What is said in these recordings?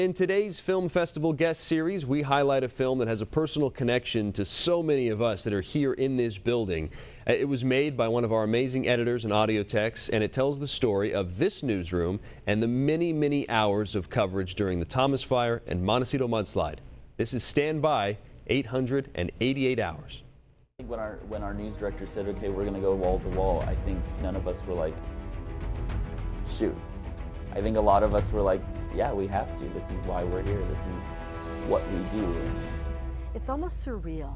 In today's Film Festival guest series, we highlight a film that has a personal connection to so many of us that are here in this building. It was made by one of our amazing editors and audio techs, and it tells the story of this newsroom and the many, many hours of coverage during the Thomas Fire and Montecito Mudslide. This is Stand By, 888 hours. I think when our news director said, okay, we're going to go wall to wall, I think none of us were like, shoot. I think a lot of us were like, yeah, we have to. This is why we're here. This is what we do. It's almost surreal.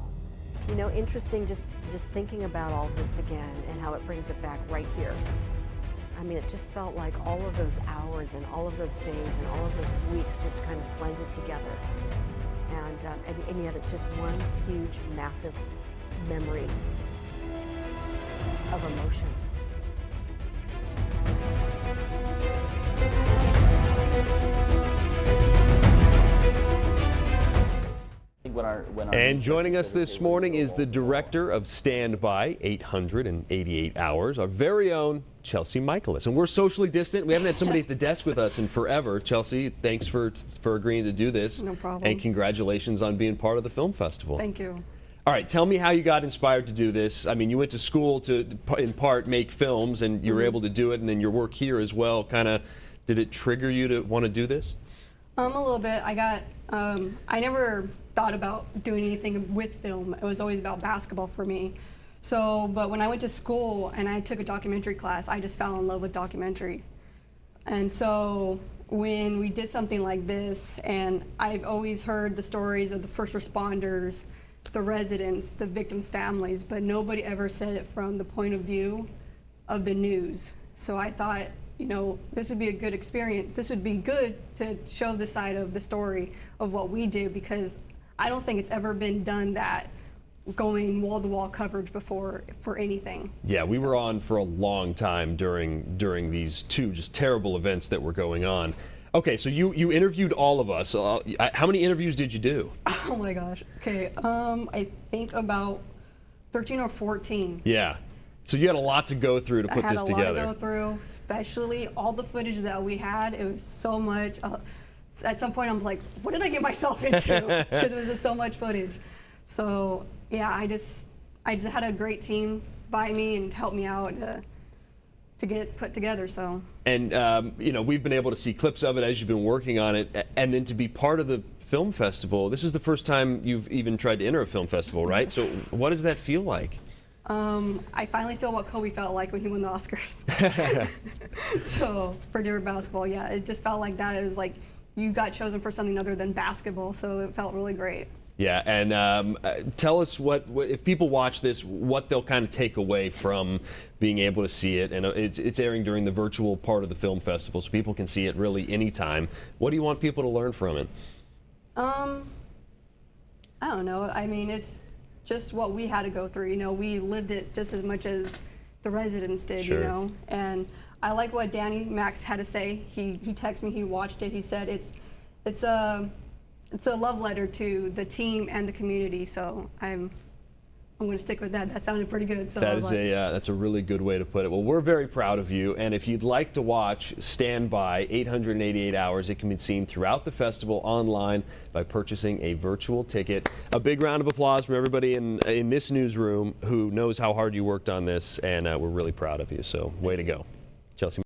You know, interesting just thinking about all this again and how it brings it back right here. I mean, it just felt like all of those hours and all of those days and all of those weeks just kind of blended together. And yet it's just one huge, massive memory of emotion. And joining us this morning is the director of Stand By, 888 hours, our very own Chelsea Michaelis. And we're socially distant. We haven't had somebody at the desk with us in forever. Chelsea, thanks for agreeing to do this. No problem. And congratulations on being part of the film festival. Thank you. All right, tell me how you got inspired to do this. I mean, you went to school to, in part, make films, and you were able to do it, and then your work here as well. Kind of, did it trigger you to want to do this? A little bit. I never thought about doing anything with film. It was always about basketball for me. So, but when I went to school and I took a documentary class, I just fell in love with documentary. And so when we did something like this, and I've always heard the stories of the first responders, the residents, the victims' families, but nobody ever said it from the point of view of the news. So I thought, you know, this would be a good experience. This would be good to show the side of the story of what we do, because I don't think it's ever been done that going wall-to-wall coverage before for anything. Yeah, we were on for a long time during these two just terrible events that were going on. Okay, so you interviewed all of us. How many interviews did you do? Oh my gosh. Okay, I think about 13 or 14. Yeah. So you had a lot to go through to put this together. I had a lot to go through, especially all the footage that we had. It was so much. At some point, I was like, what did I get myself into? Because it was just so much footage. So yeah, I just had a great team by me and help me out to get put together. So. And you know, we've been able to see clips of it as you've been working on it, and then to be part of the film festival. This is the first time you've even tried to enter a film festival, right? So what does that feel like? I finally feel what Kobe felt like when he won the Oscars. So for Dear Basketball, yeah, it just felt like that. It was like you got chosen for something other than basketball, so it felt really great. Yeah, and tell us what if people watch this, what they'll kind of take away from being able to see it. And it's airing during the virtual part of the film festival, so people can see it really anytime. What do you want people to learn from it? I don't know. I mean, it's just what we had to go through. You know, we lived it just as much as the residents did. Sure. You know, and I like what Danny Max had to say. He texted me. He watched it. He said it's a love letter to the team and the community. So I'm going to stick with that. That sounded pretty good. So that's a really good way to put it. Well, we're very proud of you. And if you'd like to watch Stand By 888 hours, it can be seen throughout the festival online by purchasing a virtual ticket. A big round of applause from everybody in this newsroom who knows how hard you worked on this, and we're really proud of you. So way to go, Chelsea.